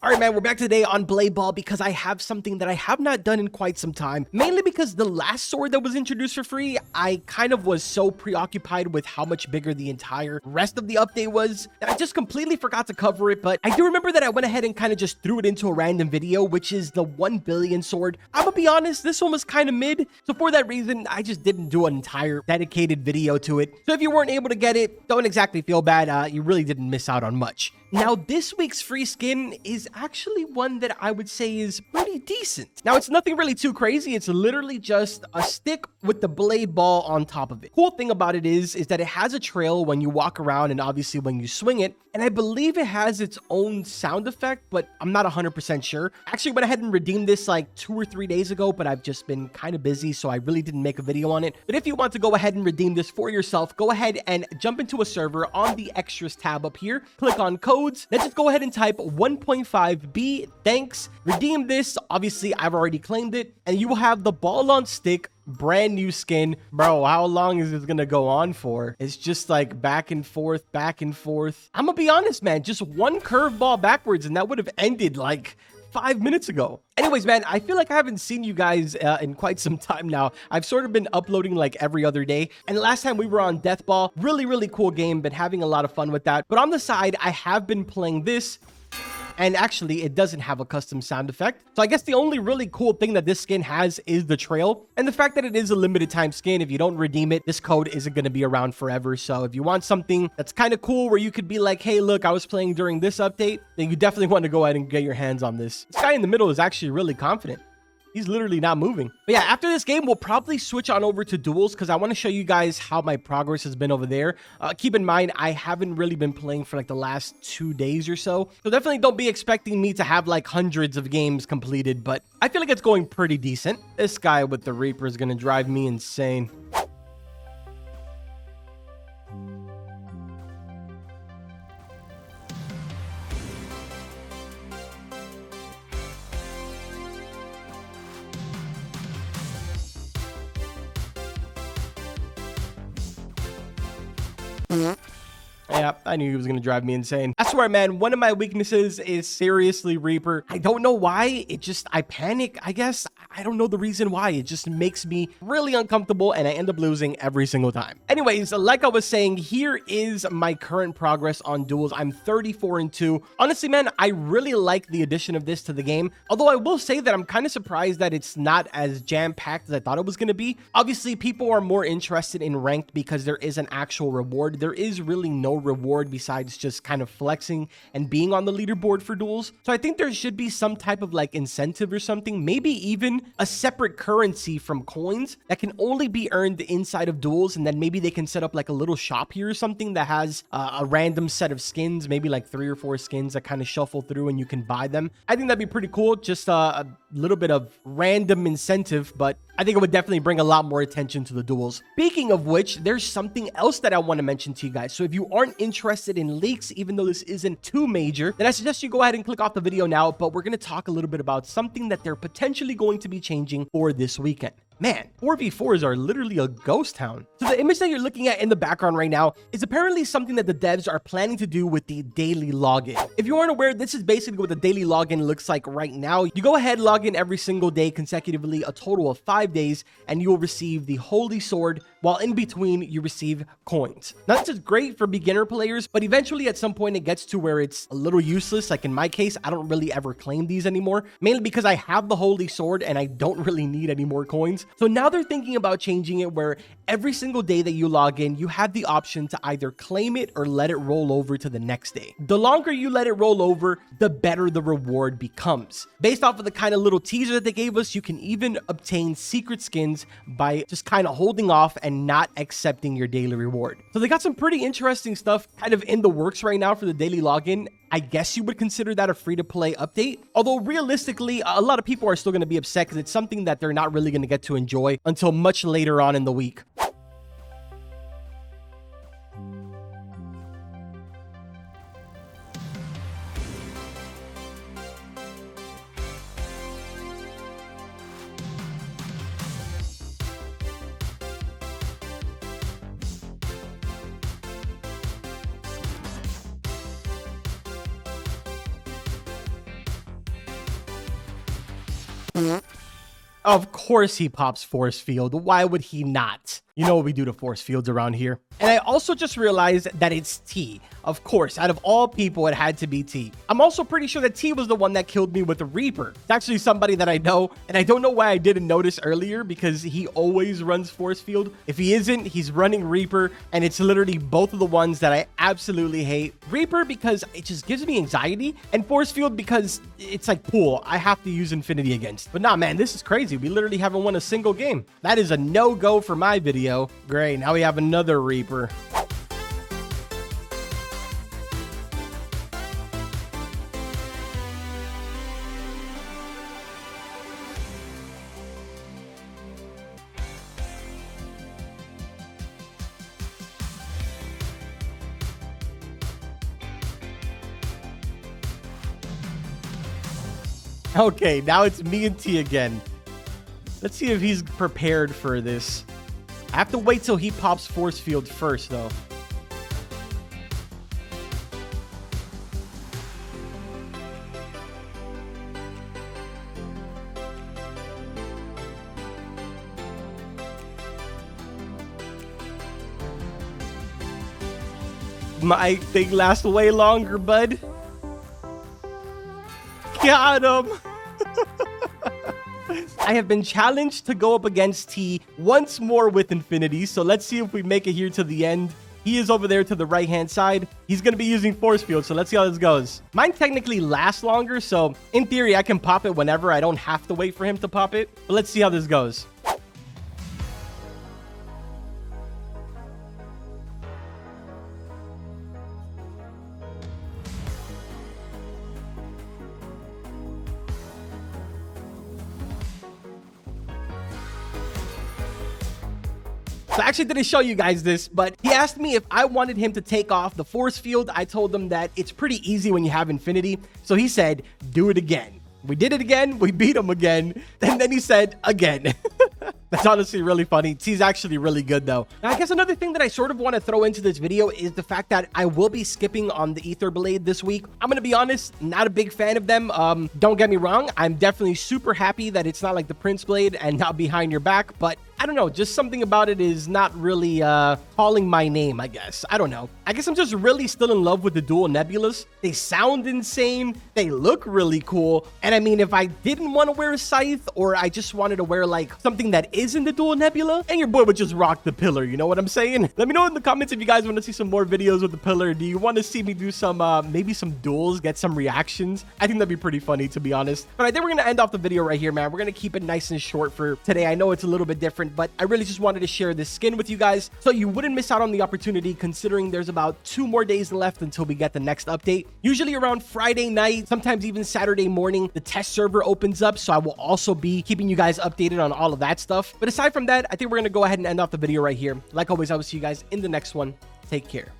All right, man, we're back today on Blade Ball because I have something that I have not done in quite some time. Mainly because the last sword that was introduced for free, I kind of was so preoccupied with how much bigger the entire rest of the update was that I just completely forgot to cover it. But I do remember that I went ahead and kind of just threw it into a random video, which is the 1 billion sword. I'm gonna be honest, this one was kind of mid. So for that reason, I just didn't do an entire dedicated video to it. So if you weren't able to get it, don't exactly feel bad. You really didn't miss out on much. Now, this week's free skin is actually one that I would say is pretty decent. Now, it's nothing really too crazy. It's literally just a stick with the blade ball on top of it. Cool thing about it is that it has a trail when you walk around and obviously when you swing it. And I believe it has its own sound effect, but I'm not 100% sure. I actually went ahead and redeemed this like 2 or 3 days ago, but I've just been kind of busy, so I really didn't make a video on it. But if you want to go ahead and redeem this for yourself, go ahead and jump into a server on the extras tab up here. Click on codes. Let's just go ahead and type 1.5B. Thanks. Redeem this. Obviously, I've already claimed it. And you will have the ball on stick. Brand new skin. Bro, how long is this gonna go on for? It's just like back and forth, back and forth. I'm gonna be honest, man, just one curveball backwards and that would have ended like 5 minutes ago. Anyways, man, I feel like I haven't seen you guys in quite some time now. I've sort of been uploading like every other day. And last time we were on Deathball, really cool game, been having a lot of fun with that. But on the side, I have been playing this. And actually, it doesn't have a custom sound effect. So I guess the only really cool thing that this skin has is the trail. And the fact that it is a limited time skin. If you don't redeem it, this code isn't going to be around forever. So if you want something that's kind of cool where you could be like, hey, look, I was playing during this update, then you definitely want to go ahead and get your hands on this. This guy in the middle is actually really confident. He's literally not moving. But yeah, after this game, we'll probably switch on over to duels because I want to show you guys how my progress has been over there. Keep in mind, I haven't really been playing for like the last 2 days or so. So definitely don't be expecting me to have like hundreds of games completed, but I feel like it's going pretty decent. This guy with the Reaper is going to drive me insane. Yeah, I knew he was going to drive me insane. I swear, man, one of my weaknesses is seriously Reaper. I don't know why. I panic, I guess. I don't know the reason why. It just makes me really uncomfortable and I end up losing every single time. Anyways, like I was saying, here is my current progress on duels. I'm 34-2. Honestly, man, I really like the addition of this to the game. Although I will say that I'm kind of surprised that it's not as jam-packed as I thought it was going to be. Obviously, people are more interested in ranked because there is an actual reward. There is really no reward besides just kind of flexing and being on the leaderboard for duels. So I think there should be some type of like incentive or something, maybe even a separate currency from coins that can only be earned inside of duels. And then maybe they can set up like a little shop here or something that has a random set of skins, maybe like 3 or 4 skins that kind of shuffle through and you can buy them. I think that'd be pretty cool. Just a little bit of random incentive, but I think it would definitely bring a lot more attention to the duels. Speaking of which, there's something else that I want to mention to you guys. So if you aren't interested in leaks, even though this isn't too major, then I suggest you go ahead and click off the video now. But we're going to talk a little bit about something that they're potentially going to be changing for this weekend. Man, 4v4s are literally a ghost town. So the image that you're looking at in the background right now is apparently something that the devs are planning to do with the daily login. If you aren't aware, this is basically what the daily login looks like right now. You go ahead, log in every single day consecutively, a total of 5 days, and you will receive the Holy Sword, while in between you receive coins. Now, this is great for beginner players, but eventually at some point it gets to where it's a little useless. Like in my case, I don't really ever claim these anymore, mainly because I have the Holy Sword and I don't really need any more coins. So now they're thinking about changing it where every single day that you log in, you have the option to either claim it or let it roll over to the next day. The longer you let it roll over, the better the reward becomes. Based off of the kind of little teaser that they gave us, you can even obtain secret skins by just kind of holding off and not accepting your daily reward. So they got some pretty interesting stuff kind of in the works right now for the daily login. I guess you would consider that a free-to-play update. Although realistically, a lot of people are still going to be upset because it's something that they're not really going to get to enjoy until much later on in the week. Of course he pops force field. Why would he not? You know what we do to force fields around here. And I also just realized that it's T. Of course, out of all people, it had to be T. I'm also pretty sure that T was the one that killed me with the Reaper. It's actually somebody that I know, and I don't know why I didn't notice earlier because he always runs force field. If he isn't, he's running Reaper, and it's literally both of the ones that I absolutely hate. Reaper because it just gives me anxiety, and force field because it's like pool. I have to use infinity against. But nah, man, this is crazy. We literally haven't won a single game. That is a no-go for my video. Great, now we have another Reaper. Okay, now it's me and T again. Let's see if he's prepared for this. I have to wait till he pops force field first, though. My thing lasts way longer, bud. Got him. I have been challenged to go up against T once more with infinity, so let's see if we make it here to the end. He is over there to the right-hand side. He's going to be using force field, so let's see how this goes. Mine technically lasts longer, so in theory, I can pop it whenever. I don't have to wait for him to pop it, but let's see how this goes. So I actually didn't show you guys this, but he asked me if I wanted him to take off the force field. I told him that it's pretty easy when you have infinity. So he said, do it again. We did it again. We beat him again. And then he said, again. That's honestly really funny. T's actually really good, though. Now, I guess another thing that I sort of want to throw into this video is the fact that I will be skipping on the Ether Blade this week. I'm going to be honest, not a big fan of them. Don't get me wrong. I'm definitely super happy that it's not like the Prince Blade and not behind your back, but I don't know, just something about it is not really calling my name, I guess. I don't know. I guess I'm just really still in love with the dual nebulas. They sound insane. They look really cool. And I mean, if I didn't want to wear a scythe or I just wanted to wear like something that isn't the dual nebula, and your boy would just rock the pillar, you know what I'm saying? Let me know in the comments if you guys want to see some more videos with the pillar. Do you want to see me do some, maybe some duels, get some reactions? I think that'd be pretty funny, to be honest. But I think we're going to end off the video right here, man. We're going to keep it nice and short for today. I know it's a little bit different, but I really just wanted to share this skin with you guys so you wouldn't miss out on the opportunity, considering there's about 2 more days left until we get the next update. Usually around Friday night, sometimes even Saturday morning, the test server opens up, so I will also be keeping you guys updated on all of that stuff. But aside from that, I think we're going to go ahead and end off the video right here. Like always, I will see you guys in the next one. Take care.